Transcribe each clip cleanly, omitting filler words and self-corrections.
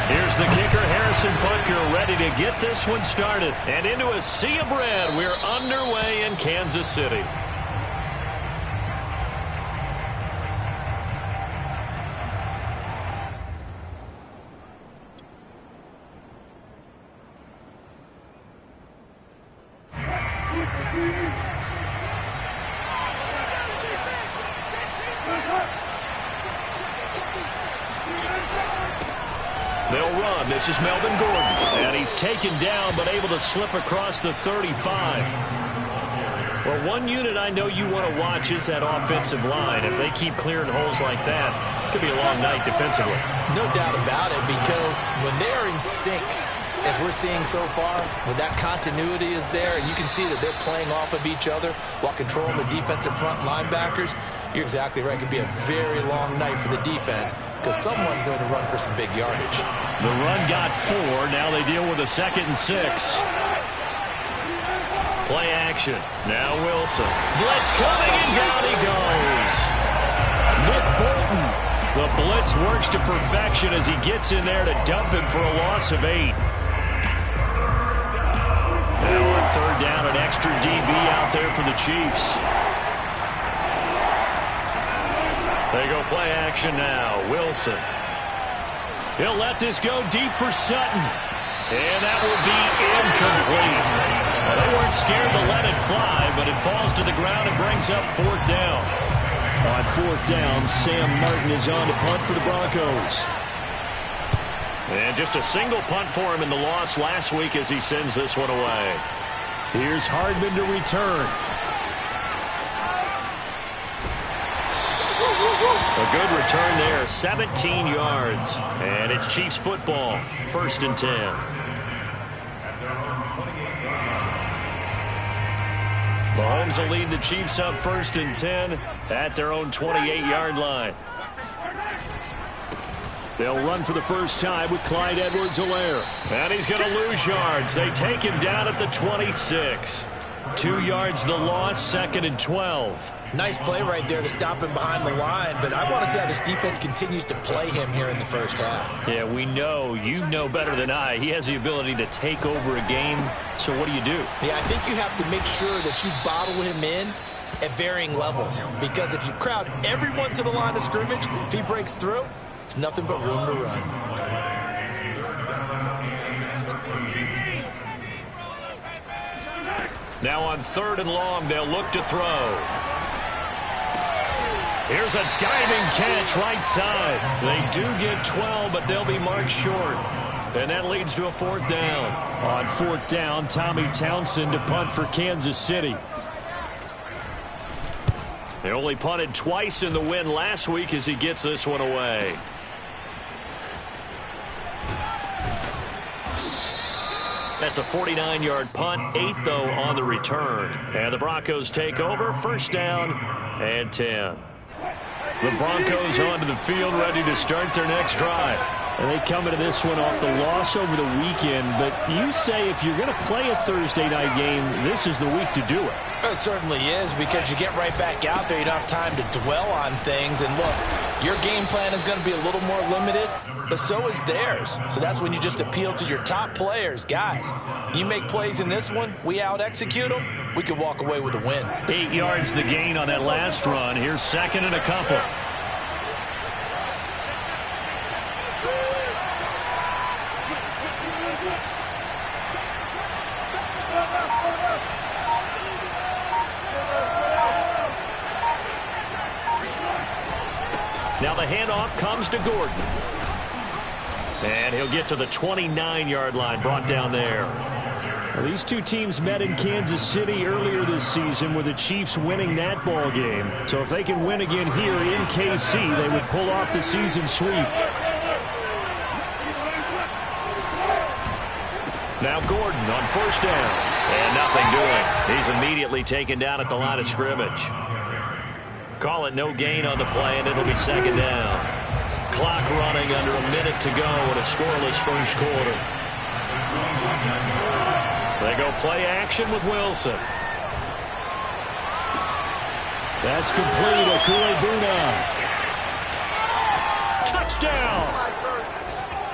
Here's the kicker, Harrison Butker, ready to get this one started. And into a sea of red, we're underway in Kansas City. They'll run. This is Melvin Gordon. And he's taken down, but able to slip across the 35. Well, one unit I know you want to watch is that offensive line. If they keep clearing holes like that, it could be a long night defensively. No doubt about it, because when they are in sync, as we're seeing so far, when that continuity is there, and you can see that they're playing off of each other while controlling the defensive front linebackers, you're exactly right. It could be a very long night for the defense because someone's going to run for some big yardage. The run got 4. Now they deal with a 2nd and 6. Play action. Now Wilson. Blitz coming, and down he goes. Nick Bolton. The blitz works to perfection as he gets in there to dump him for a loss of 8. Now on 3rd down, an extra DB out there for the Chiefs. They go play action now. Wilson. He'll let this go deep for Sutton. And that will be incomplete. Well, they weren't scared to let it fly, but it falls to the ground and brings up 4th down. On 4th down, Sam Martin is on to punt for the Broncos. And just a single punt for him in the loss last week as he sends this one away. Here's Hardman to return. A good return there, 17 yards. And it's Chiefs football, 1st and 10. Mahomes will lead the Chiefs up 1st and 10 at their own 28-yard line. They'll run for the first time with Clyde Edwards-Helaire. And he's going to lose yards. They take him down at the 26. 2 yards the loss, 2nd and 12. Nice play right there to stop him behind the line, but I want to see how this defense continues to play him here in the first half. Yeah, we know. You know better than I. He has the ability to take over a game. So what do you do? Yeah, I think you have to make sure that you bottle him in at varying levels, because if you crowd everyone to the line of scrimmage, if he breaks through, it's nothing but room to run. Now on 3rd and long, they'll look to throw. Here's a diving catch right side. They do get 12, but they'll be marked short. And that leads to a 4th down. On 4th down, Tommy Townsend to punt for Kansas City. They only punted twice in the win last week as he gets this one away. That's a 49-yard punt, 8 though on the return. And the Broncos take over, 1st down and 10. The Broncos onto the field, ready to start their next drive. And they come into this one off the loss over the weekend. But you say if you're going to play a Thursday night game, this is the week to do it. It certainly is, because you get right back out there. You don't have time to dwell on things. And look, your game plan is going to be a little more limited, but so is theirs. So that's when you just appeal to your top players. Guys, you make plays in this one, we out-execute them, we could walk away with a win. 8 yards the gain on that last run. Here's 2nd and a couple. Now the handoff comes to Gordon. And he'll get to the 29-yard line, brought down there. Well, these two teams met in Kansas City earlier this season with the Chiefs winning that ball game. So if they can win again here in KC, they would pull off the season sweep. Now Gordon on 1st down. And nothing doing. He's immediately taken down at the line of scrimmage. Call it no gain on the play, and it'll be 2nd down. Clock running under a minute to go in a scoreless first quarter. They go play action with Wilson. That's complete. Akule Buna. Touchdown.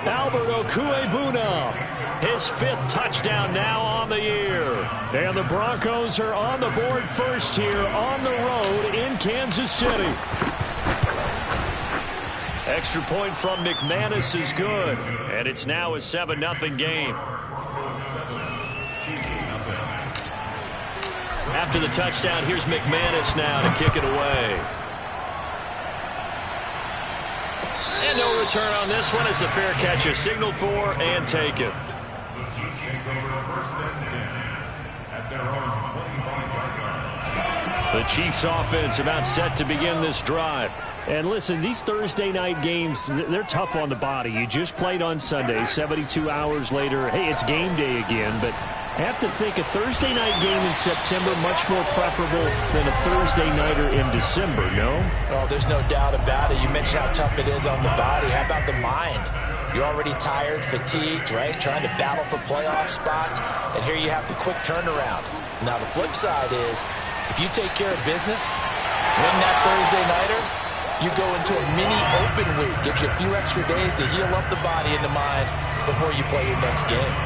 Albert Okuebuna, his 5th touchdown now on the year. And the Broncos are on the board first here on the road in Kansas City. Extra point from McManus is good, and it's now a 7-0 game. After the touchdown, here's McManus now to kick it away. And no return on this one. It's a fair catch, a signal for, and take it. The Chiefs offense about set to begin this drive. And listen, these Thursday night games, they're tough on the body. You just played on Sunday, 72 hours later. Hey, it's game day again, but I have to think a Thursday night game in September much more preferable than a Thursday nighter in December, no? Oh, there's no doubt about it. You mentioned how tough it is on the body. How about the mind? You're already tired, fatigued, right? Trying to battle for playoff spots, and here you have the quick turnaround. Now, the flip side is, if you take care of business, win that Thursday nighter, you go into a mini open week. Gives you a few extra days to heal up the body and the mind before you play your next game.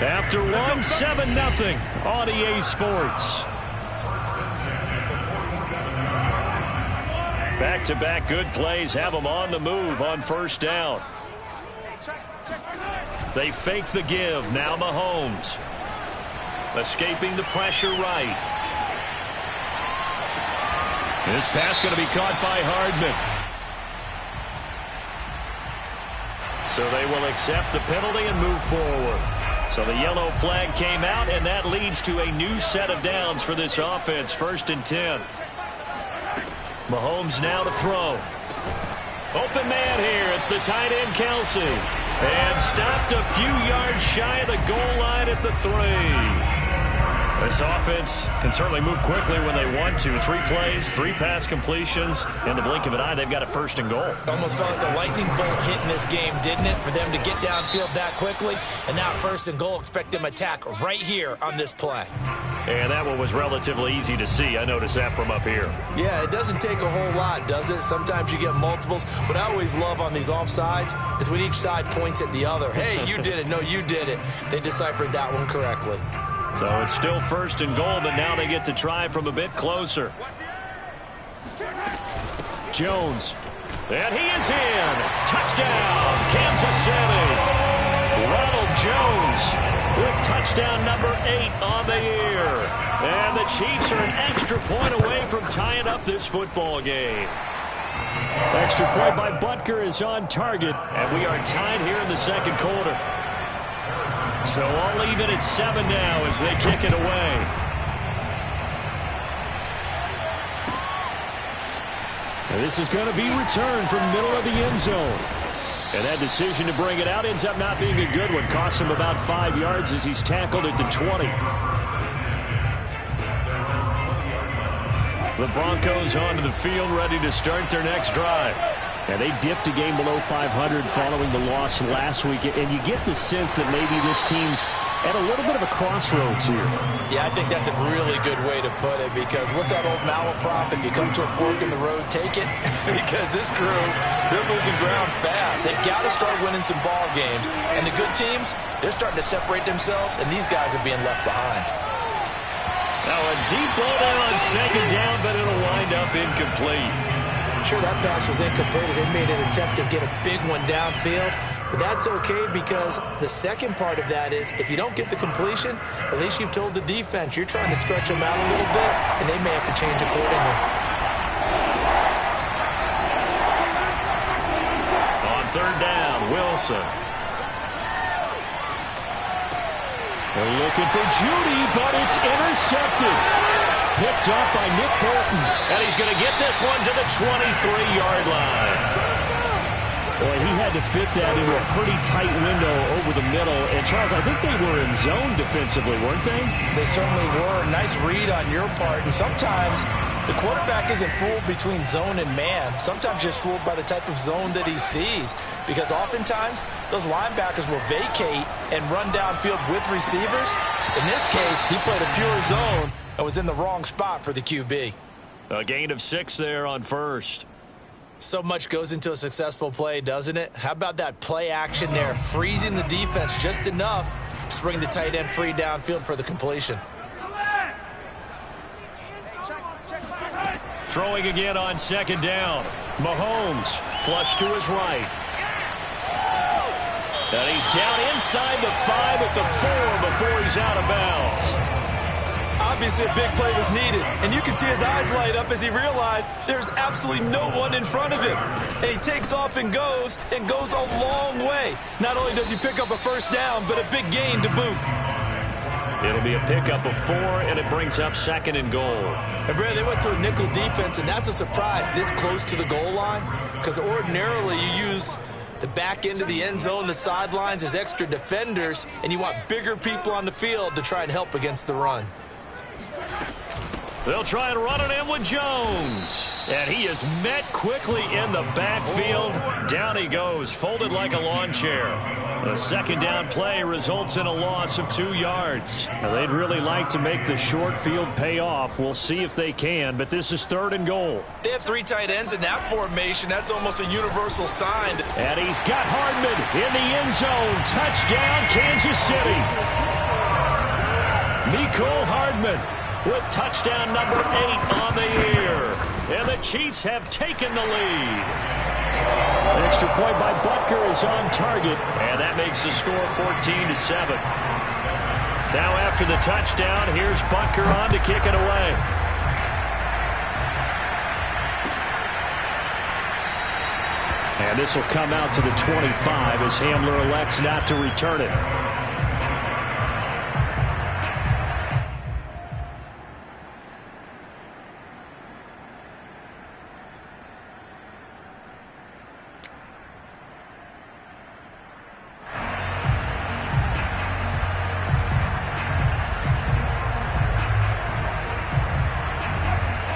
After 7-0 on EA Sports. Back-to-back good plays have them on the move on first down. They fake the give. Now Mahomes. Escaping the pressure right. This pass going to be caught by Hardman. So they will accept the penalty and move forward. So the yellow flag came out, and that leads to a new set of downs for this offense. 1st and 10. Mahomes now to throw. Open man here. It's the tight end, Kelsey. And stopped a few yards shy of the goal line at the 3. This offense can certainly move quickly when they want to. 3 plays, 3 pass completions. In the blink of an eye, they've got a 1st and goal. Almost felt like a lightning bolt hit in this game, didn't it? For them to get downfield that quickly. And now 1st and goal. Expect them to attack right here on this play. And that one was relatively easy to see. I noticed that from up here. Yeah, it doesn't take a whole lot, does it? Sometimes you get multiples. What I always love on these offsides is when each side points at the other. Hey, you did it. No, you did it. They deciphered that one correctly. So it's still 1st and goal, but now they get to try from a bit closer. Jones. And he is in. Touchdown, Kansas City. Ronald Jones with touchdown number 8 on the year. And the Chiefs are an extra point away from tying up this football game. Extra point by Butker is on target, and we are tied here in the 2nd quarter. So all even at 7 now as they kick it away. And this is going to be returned from the middle of the end zone. And that decision to bring it out ends up not being a good one. Costs him about 5 yards as he's tackled at the 20. The Broncos onto the field ready to start their next drive. And they dipped a game below 500 following the loss last week. And you get the sense that maybe this team's at a little bit of a crossroads here. Yeah, I think that's a really good way to put it, because what's that old malaprop? If you come to a fork in the road, take it. Because this crew, they're losing ground fast. They've got to start winning some ball games. And the good teams, they're starting to separate themselves, and these guys are being left behind. Now a deep ball down on 2nd down, but it'll wind up incomplete. Sure, that pass was incomplete as they made an attempt to get a big one downfield. But that's okay, because the second part of that is if you don't get the completion, at least you've told the defense you're trying to stretch them out a little bit, and they may have to change accordingly. On 3rd down, Wilson. They're looking for Judy, but it's intercepted. Picked up by Nick Bolton. And he's going to get this one to the 23-yard line. Boy, he had to fit that into a pretty tight window over the middle. And, Charles, I think they were in zone defensively, weren't they? They certainly were. Nice read on your part. And sometimes the quarterback isn't fooled between zone and man. Sometimes just fooled by the type of zone that he sees. Because oftentimes, those linebackers will vacate and run downfield with receivers. In this case, he played a pure zone and was in the wrong spot for the QB. A gain of 6 there on 1st. So much goes into a successful play, doesn't it? How about that play action there, freezing the defense just enough to bring the tight end free downfield for the completion. Throwing again on second down. Mahomes flush to his right. And he's down inside the 5 at the 4 before he's out of bounds. Obviously, a big play was needed, and you can see his eyes light up as he realized there's absolutely no one in front of him. And he takes off and goes a long way. Not only does he pick up a first down, but a big gain to boot. It'll be a pickup of 4, and it brings up 2nd and goal. And Brad, they went to a nickel defense, and that's a surprise this close to the goal line, because ordinarily you use the back end of the end zone, the sidelines as extra defenders, and you want bigger people on the field to try and help against the run. They'll try and run it in with Jones. And he is met quickly in the backfield. Down he goes, folded like a lawn chair. The second down play results in a loss of 2 yards. Now, they'd really like to make the short field pay off. We'll see if they can, but this is 3rd and goal. They have 3 tight ends in that formation. That's almost a universal sign. And he's got Hardman in the end zone. Touchdown, Kansas City. Mecole Hardman with touchdown number 8 on the year. And the Chiefs have taken the lead. An extra point by Butker is on target, and that makes the score 14-7. Now after the touchdown, here's Butker on to kick it away. And this will come out to the 25 as Hamler elects not to return it.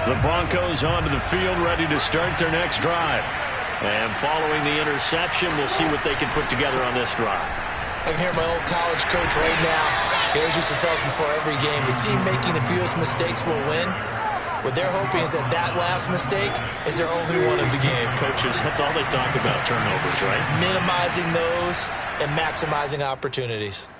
The Broncos onto the field, ready to start their next drive. And following the interception, we'll see what they can put together on this drive. I can hear my old college coach right now. He always used to tell us before every game, the team making the fewest mistakes will win. What they're hoping is that that last mistake is their only one of the game. Coaches, that's all they talk about, turnovers, right? Minimizing those and maximizing opportunities.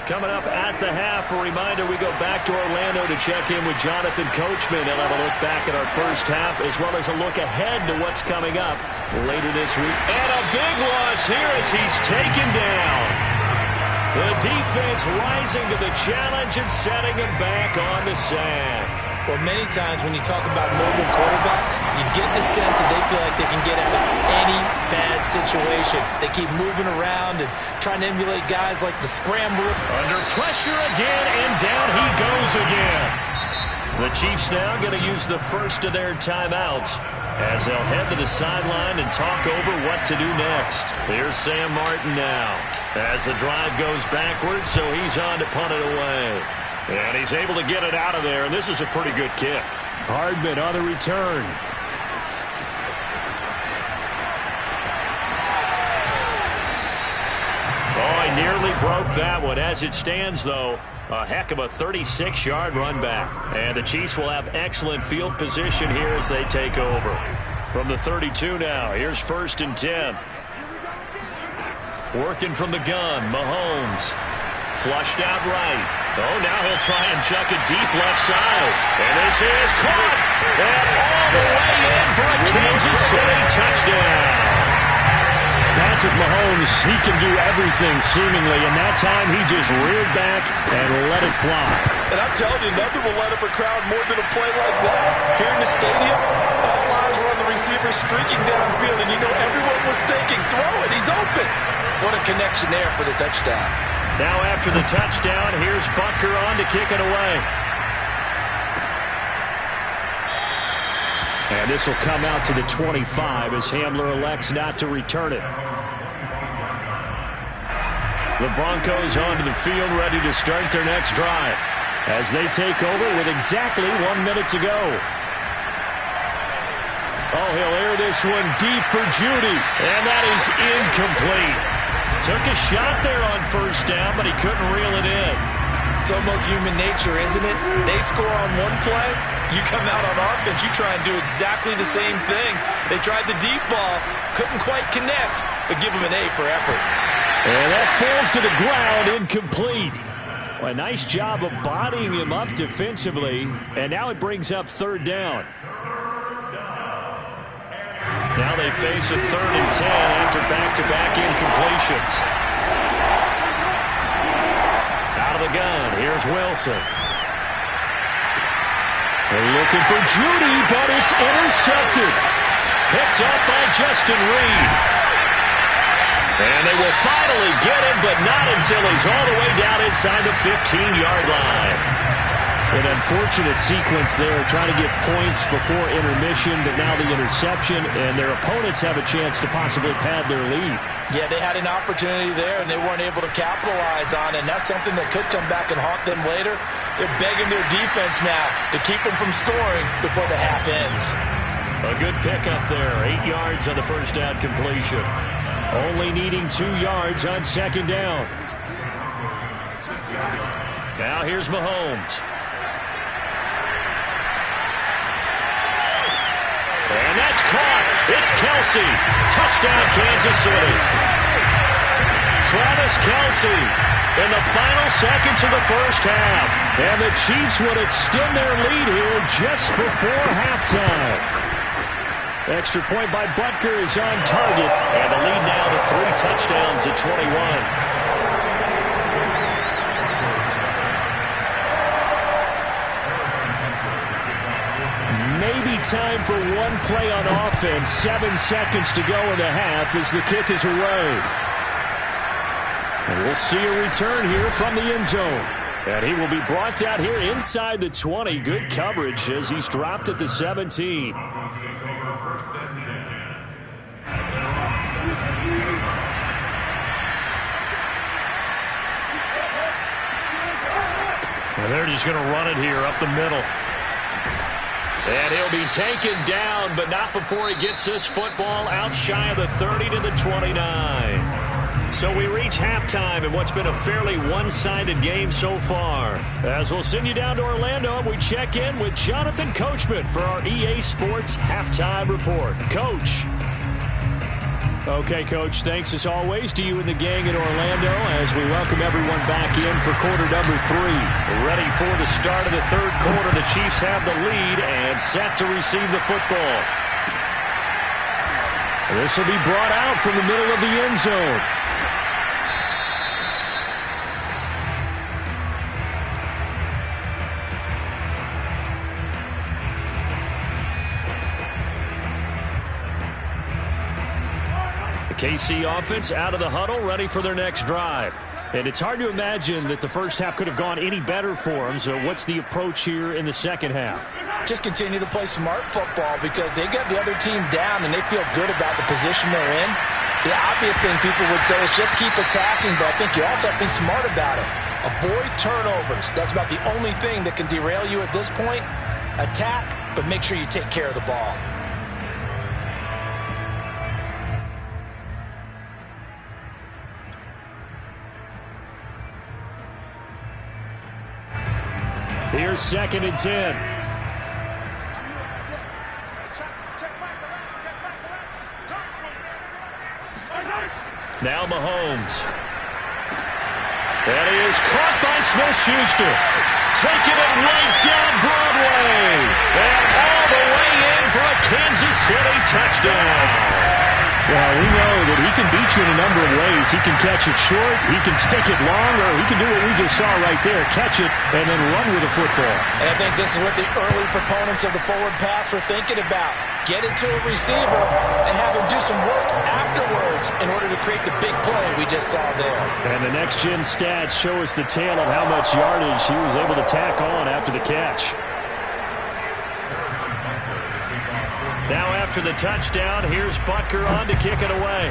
Coming up at the half, a reminder, we go back to Orlando to check in with Jonathan Coachman and have a look back at our first half as well as a look ahead to what's coming up later this week. And a big loss here as he's taken down. The defense rising to the challenge and setting him back on the sack. Well, many times when you talk about mobile quarterbacks, you get the sense that they feel like they can get out of any bad situation. They keep moving around and trying to emulate guys like the scrambler. Under pressure again, and down he goes again. The Chiefs now going to use the first of their timeouts as they'll head to the sideline and talk over what to do next. Here's Sam Martin now as the drive goes backwards, so he's on to punt it away. And he's able to get it out of there, and this is a pretty good kick. Hardman on the return. Oh, he nearly broke that one. As it stands, though, a heck of a 36-yard run back. And the Chiefs will have excellent field position here as they take over. From the 32 now, here's 1st and 10. Working from the gun, Mahomes. Flushed out right. Oh, now he'll try and chuck it deep left side. And this is caught. And all the way in for a Kansas City touchdown. Patrick Mahomes, he can do everything seemingly. And that time he just reared back and let it fly. And I'm telling you, nothing will light up a crowd more than a play like that. Here in the stadium, all eyes were on the receiver streaking downfield. And you know everyone was thinking, throw it, he's open. What a connection there for the touchdown. Now after the touchdown, here's Butker on to kick it away. And this will come out to the 25 as Hamler elects not to return it. The Broncos onto the field ready to start their next drive as they take over with exactly 1 minute to go. Oh, he'll air this one deep for Judy, and that is incomplete. Took a shot there on first down, but he couldn't reel it in. It's almost human nature, isn't it? They score on one play, you come out on offense, you try and do exactly the same thing. They tried the deep ball, couldn't quite connect, but give them an A for effort. And that falls to the ground, incomplete. Well, a nice job of bodying him up defensively, and now it brings up third down. Now they face a 3rd and 10 after back-to-back incompletions. Out of the gun, here's Wilson. They're looking for Judy, but it's intercepted. Picked up by Justin Reed. And they will finally get him, but not until he's all the way down inside the 15-yard line. An unfortunate sequence there, trying to get points before intermission, but now the interception, and their opponents have a chance to possibly pad their lead. Yeah, they had an opportunity there, and they weren't able to capitalize on it, and that's something that could come back and haunt them later. They're begging their defense now to keep them from scoring before the half ends. A good pickup there, 8 yards on the first down completion. Only needing 2 yards on second down. Now here's Mahomes. And that's caught. It's Kelsey. Touchdown, Kansas City. Travis Kelsey in the final seconds of the first half. And the Chiefs would extend their lead here just before halftime. Extra point by Butker is on target. And the lead now to 3 touchdowns at 21. Time for one play on offense. 7 seconds to go in the half as the kick is away. And we'll see a return here from the end zone. And he will be brought out here inside the 20. Good coverage as he's dropped at the 17. And they're just going to run it here up the middle. And he'll be taken down, but not before he gets this football out shy of the 30 to the 29. So we reach halftime in what's been a fairly one-sided game so far. As we'll send you down to Orlando, we check in with Jonathan Coachman for our EA Sports Halftime Report. Coach. Okay, Coach, thanks as always to you and the gang in Orlando as we welcome everyone back in for quarter number 3. Ready for the start of the third quarter. The Chiefs have the lead and set to receive the football. This will be brought out from the middle of the end zone. KC offense out of the huddle, ready for their next drive. And it's hard to imagine that the first half could have gone any better for them. So what's the approach here in the second half? Just continue to play smart football because they got the other team down and they feel good about the position they're in. The obvious thing people would say is just keep attacking, but I think you also have to be smart about it. Avoid turnovers. That's about the only thing that can derail you at this point. Attack, but make sure you take care of the ball. Here's 2nd and 10. Now Mahomes. And he is caught by Smith-Schuster. Taking it right down Broadway. And all the way in for a Kansas City touchdown. Well, we know that he can beat you in a number of ways. He can catch it short, he can take it long, or he can do what we just saw right there, catch it and then run with the football. And I think this is what the early proponents of the forward pass were thinking about. Get it to a receiver and have him do some work afterwards in order to create the big play we just saw there. And the next-gen stats show us the tale of how much yardage he was able to tack on after the catch. Now after the touchdown, here's Butker on to kick it away.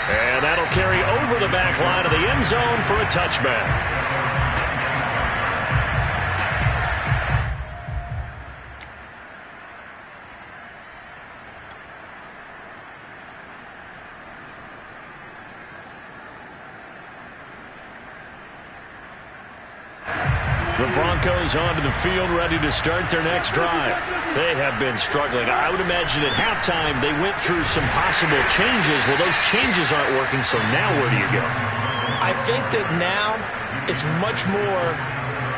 And that'll carry over the back line of the end zone for a touchback. The Broncos onto the field, ready to start their next drive. They have been struggling. I would imagine at halftime they went through some possible changes. Well, those changes aren't working, so now where do you go? I think that now it's much more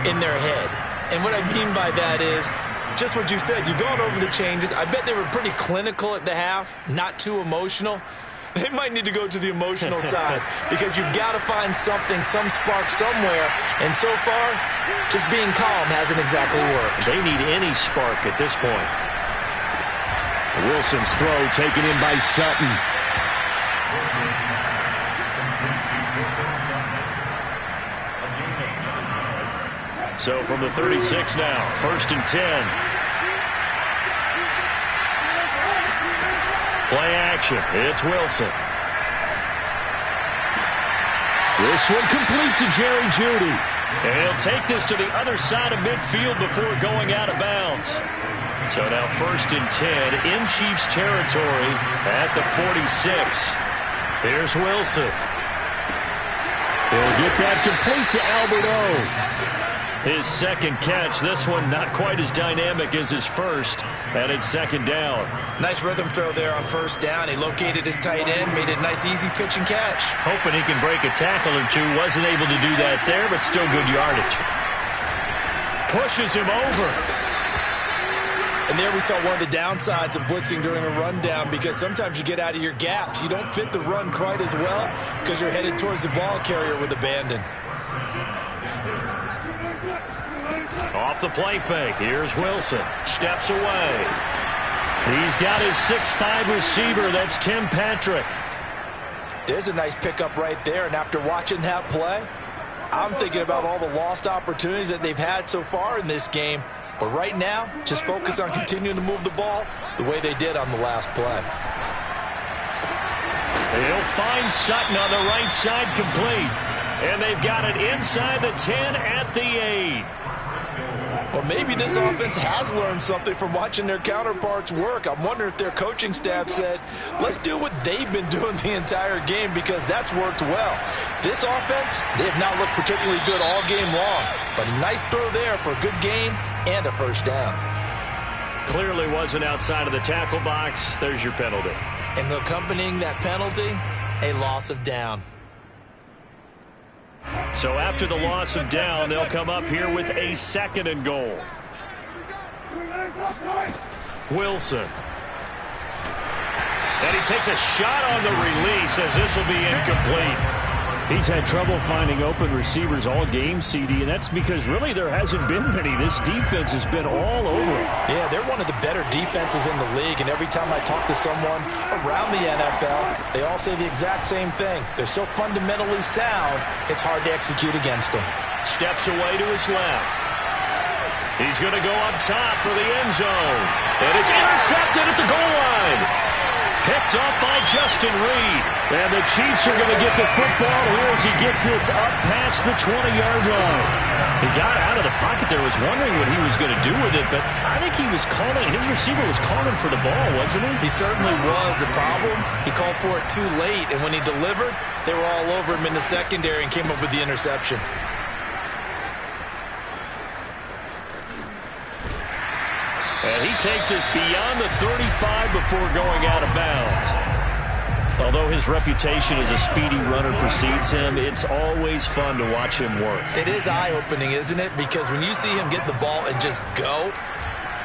in their head. And what I mean by that is just what you said. You've gone over the changes. I bet they were pretty clinical at the half, not too emotional. They might need to go to the emotional side because you've got to find something, some spark somewhere. And so far, just being calm hasn't exactly worked. They need any spark at this point. Wilson's throw taken in by Sutton. So from the 36 now, 1st and 10. Play action. It's Wilson. This one complete to Jerry Jeudy. And he'll take this to the other side of midfield before going out of bounds. So now 1st and 10 in Chiefs territory at the 46. Here's Wilson. He'll get that complete to Albert O. His second catch. This one not quite as dynamic as his first. And it's 2nd down. Nice rhythm throw there on 1st down. He located his tight end, made it a nice easy pitch and catch. Hoping he can break a tackle or two. Wasn't able to do that there, but still good yardage. Pushes him over. And there we saw one of the downsides of blitzing during a rundown, because sometimes you get out of your gaps. You don't fit the run quite as well because you're headed towards the ball carrier with abandon. Off the play fake. Here's Wilson. Steps away. He's got his 6'5 receiver. That's Tim Patrick. There's a nice pickup right there. And after watching that play, I'm thinking about all the lost opportunities that they've had so far in this game. But right now, just focus on continuing to move the ball the way they did on the last play. He'll find Sutton on the right side, complete. And they've got it inside the 10 at the 8. Well, maybe this offense has learned something from watching their counterparts work. I'm wondering if their coaching staff said, let's do what they've been doing the entire game, because that's worked well. This offense, they have not looked particularly good all game long. But a nice throw there for a good game and a 1st down. Clearly wasn't outside of the tackle box. There's your penalty. And accompanying that penalty, a loss of down. So after the loss of down, they'll come up here with a 2nd and goal. Wilson. And he takes a shot on the release as this will be incomplete. He's had trouble finding open receivers all game, CD, and that's because really there hasn't been many. This defense has been all over him. Yeah, they're one of the better defenses in the league, and every time I talk to someone around the NFL, they all say the exact same thing. They're so fundamentally sound, it's hard to execute against them. Steps away to his left. He's going to go up top for the end zone. And it's intercepted at the goal line. Picked off by Justin Reed. And the Chiefs are going to get the football here as he gets this up past the 20-yard line. He got out of the pocket there, was wondering what he was going to do with it, but I think he was calling, his receiver was calling for the ball, wasn't he? He certainly was. The problem, he called for it too late, and when he delivered, they were all over him in the secondary and came up with the interception. And he takes us beyond the 35 before going out of bounds. Although his reputation as a speedy runner precedes him, it's always fun to watch him work. It is eye-opening, isn't it? Because when you see him get the ball and just go,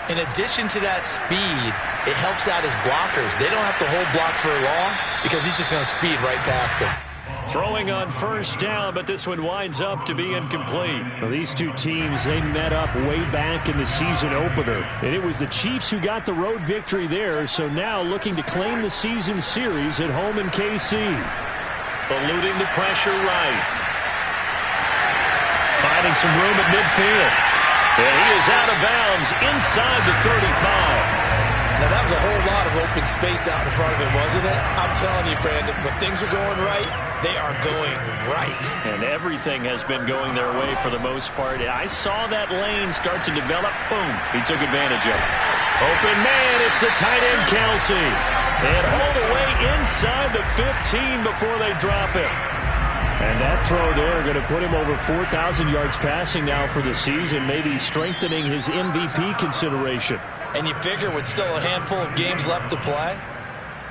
in addition to that speed, it helps out his blockers. They don't have to hold blocks for long because he's just going to speed right past them. Throwing on 1st down, but this one winds up to be incomplete. Well, these two teams, they met up way back in the season opener. And it was the Chiefs who got the road victory there, so now looking to claim the season series at home in KC. Eluding the pressure right. Finding some room at midfield. And he is out of bounds inside the 35. Now, that was a whole lot of open space out in front of him, wasn't it? I'm telling you, Brandon, when things are going right, they are going right. And everything has been going their way for the most part. I saw that lane start to develop. Boom. He took advantage of it. Open man. It's the tight end, Kelsey. And all the way inside the 15 before they drop it. And that throw there going to put him over 4,000 yards passing now for the season, maybe strengthening his MVP consideration. And you figure with still a handful of games left to play,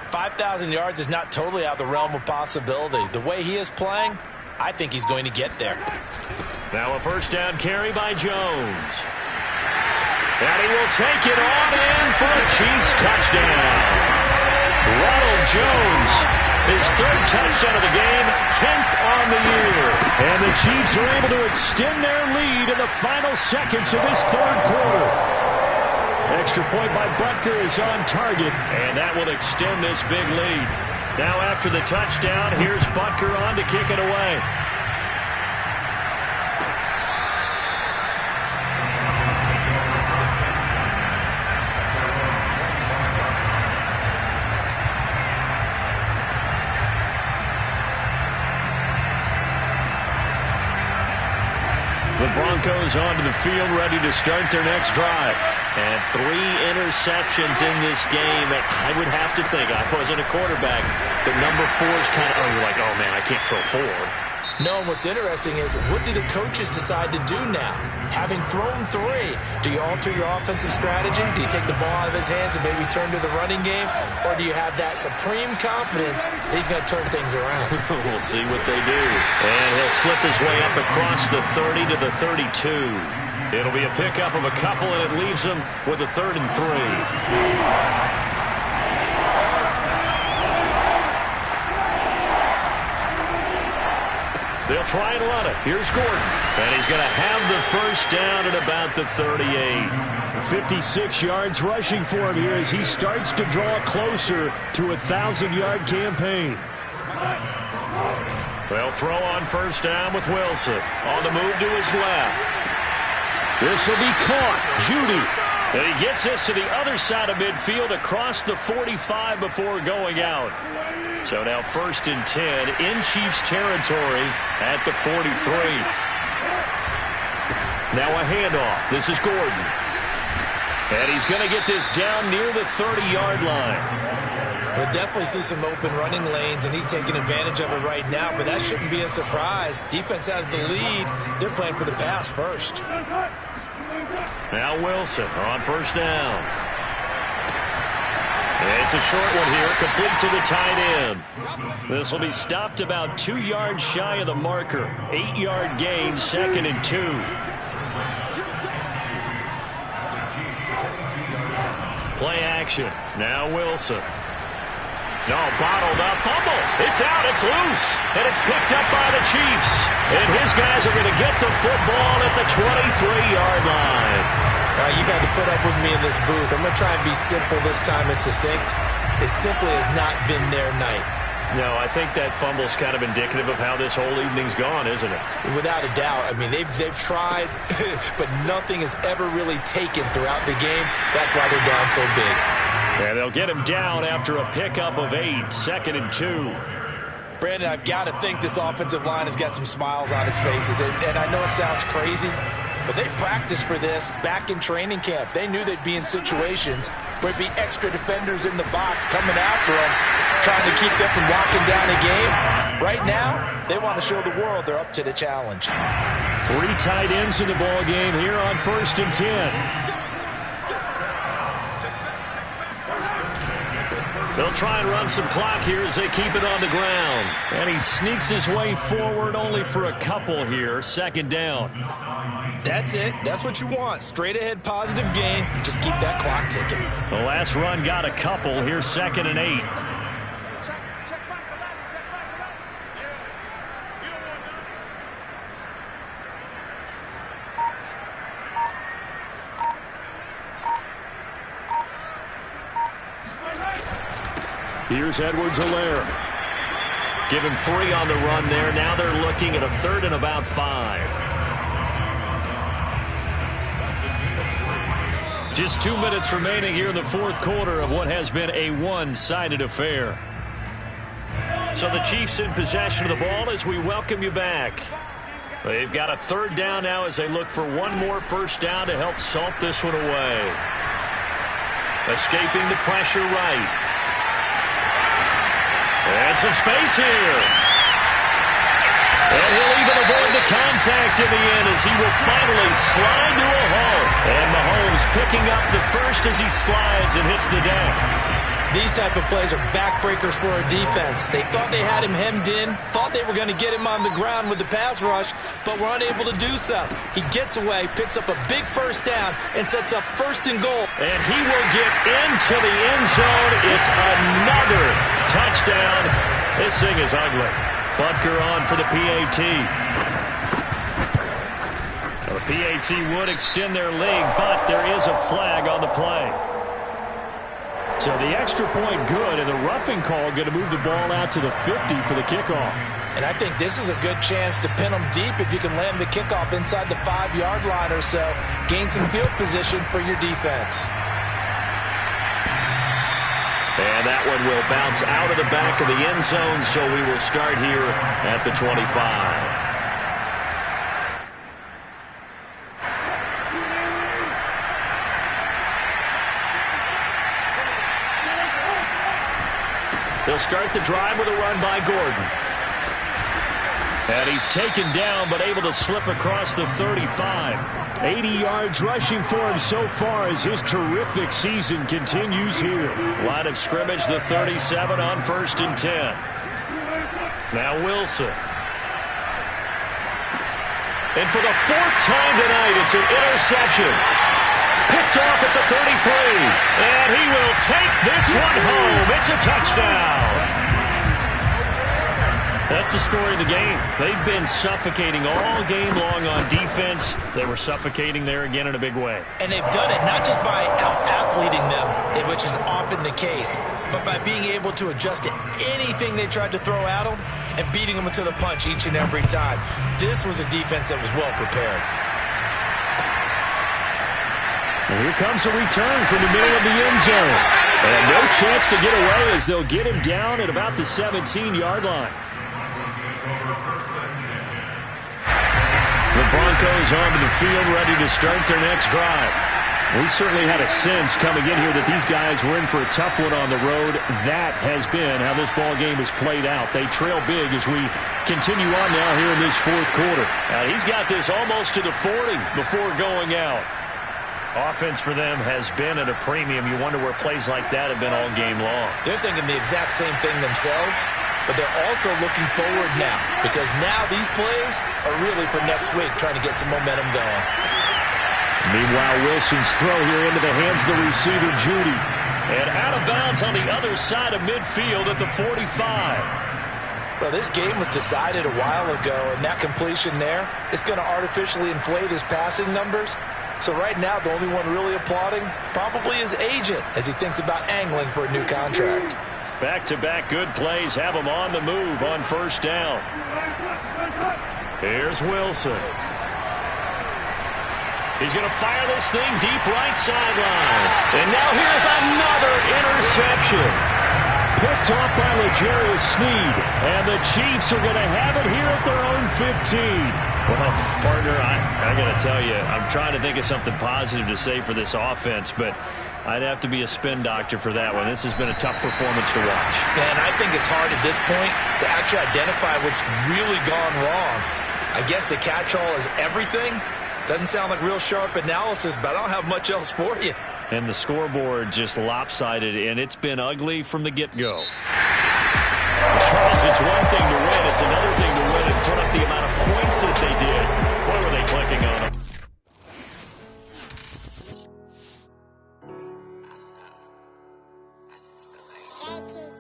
5,000 yards is not totally out of the realm of possibility. The way he is playing, I think he's going to get there. Now a first down carry by Jones. And he will take it on in for a Chiefs touchdown. Ronald Jones, his third touchdown of the game, 10th on the year. And the Chiefs are able to extend their lead in the final seconds of this third quarter. Extra point by Butker is on target, and that will extend this big lead. Now after the touchdown, here's Butker on to kick it away. The Broncos onto the field, ready to start their next drive. And 3 interceptions in this game. I would have to think, I wasn't a quarterback, but number 4 is kind of, you're like, oh man, I can't throw 4. No, and what's interesting is, what do the coaches decide to do now? Having thrown 3, do you alter your offensive strategy? Do you take the ball out of his hands and maybe turn to the running game? Or do you have that supreme confidence that he's going to turn things around? We'll see what they do. And he'll slip his way up across the 30 to the 32. It'll be a pickup of a couple, and it leaves him with a 3rd and 3. They'll try and run it. Here's Gordon. And he's going to have the first down at about the 38. 56 yards rushing for him here as he starts to draw closer to a 1,000-yard campaign. They'll throw on first down with Wilson. On the move to his left. This will be caught. Judy. And he gets this to the other side of midfield across the 45 before going out. So now 1st and 10 in Chiefs territory at the 43. Now a handoff. This is Gordon. And he's going to get this down near the 30-yard line. We'll definitely see some open running lanes, and he's taking advantage of it right now, but that shouldn't be a surprise. Defense has the lead. They're playing for the pass first. Now Wilson on first down. It's a short one here, complete to the tight end. This will be stopped about 2 yards shy of the marker. 8-yard gain, 2nd and 2. Play action. Now Wilson. No, bottled up. Fumble. It's out. It's loose. And it's picked up by the Chiefs. And his guys are going to get the football at the 23-yard line. You've had to put up with me in this booth. I'm going to try and be simple this time and succinct. It simply has not been their night. No, I think that fumble's kind of indicative of how this whole evening's gone, isn't it? Without a doubt. I mean, they've tried, but nothing has ever really taken throughout the game. That's why they're down so big. And they'll get him down after a pickup of 8, 2nd and 2. Brandon, I've got to think this offensive line has got some smiles on its faces. And I know it sounds crazy, but they practiced for this back in training camp. They knew they'd be in situations where it'd be extra defenders in the box coming after them, trying to keep them from locking down a game. Right now, they want to show the world they're up to the challenge. 3 tight ends in the ball game here on 1st and 10. They'll try and run some clock here as they keep it on the ground. And he sneaks his way forward only for a couple here. 2nd down. That's it. That's what you want. Straight ahead positive gain. Just keep that clock ticking. The last run got a couple. Here's 2nd and 8. Here's Edwards-Helaire. Give him 3 on the run there. Now they're looking at a 3rd and about 5. Just 2 minutes remaining here in the 4th quarter of what has been a one-sided affair. So the Chiefs in possession of the ball as we welcome you back. They've got a 3rd down now as they look for one more first down to help salt this one away. Escaping the pressure right. And some space here. And he'll even avoid the contact in the end as he will finally slide to a halt. And Mahomes picking up the first as he slides and hits the deck. These type of plays are backbreakers for our defense. They thought they had him hemmed in, thought they were going to get him on the ground with the pass rush, but were unable to do so. He gets away, picks up a big first down, and sets up 1st and goal. And he will get into the end zone. It's another touchdown. This thing is ugly. Butker on for the PAT. The PAT would extend their lead, but there is a flag on the play. So the extra point good, and the roughing call going to move the ball out to the 50 for the kickoff. And I think this is a good chance to pin them deep if you can land the kickoff inside the 5-yard line or so. Gain some field position for your defense. And that one will bounce out of the back of the end zone, so we will start here at the 25. They'll start the drive with a run by Gordon. And he's taken down, but able to slip across the 35. 80 yards rushing for him so far as his terrific season continues here. Line of scrimmage, the 37 on 1st and 10. Now Wilson. And for the 4th time tonight, it's an interception. Picked off at the 33. And he will take this one home. It's a touchdown. That's the story of the game. They've been suffocating all game long on defense. They were suffocating there again in a big way. And they've done it not just by out-athleting them, which is often the case, but by being able to adjust to anything they tried to throw at them and beating them to the punch each and every time. This was a defense that was well prepared. And here comes a return from the middle of the end zone. And no chance to get away as they'll get him down at about the 17-yard line. The Broncos onto the field, ready to start their next drive. We certainly had a sense coming in here that these guys were in for a tough one on the road. That has been how this ball game has played out. They trail big as we continue on now here in this 4th quarter. Now he's got this almost to the 40 before going out. Offense for them has been at a premium. You wonder where plays like that have been all game long. They're thinking the exact same thing themselves, but they're also looking forward now because now these plays are really for next week, trying to get some momentum going. Meanwhile, Wilson's throw here into the hands of the receiver, Judy. And out of bounds on the other side of midfield at the 45. Well, this game was decided a while ago, and that completion there is going to artificially inflate his passing numbers. So right now, the only one really applauding probably his agent as he thinks about angling for a new contract. Back-to-back good plays have him on the move on 1st down. Here's Wilson. He's going to fire this thing deep right sideline. And now here's another interception. Picked off by L'Jarius Sneed. And the Chiefs are going to have it here at their own 15. Well, partner, I got to tell you, I'm trying to think of something positive to say for this offense, but I'd have to be a spin doctor for that one. This has been a tough performance to watch. And I think it's hard at this point to actually identify what's really gone wrong. I guess the catch-all is everything. Doesn't sound like real sharp analysis, but I don't have much else for you. And the scoreboard just lopsided, and it's been ugly from the get-go. Charles, it's one thing to win. It's another thing to win and put up the amount of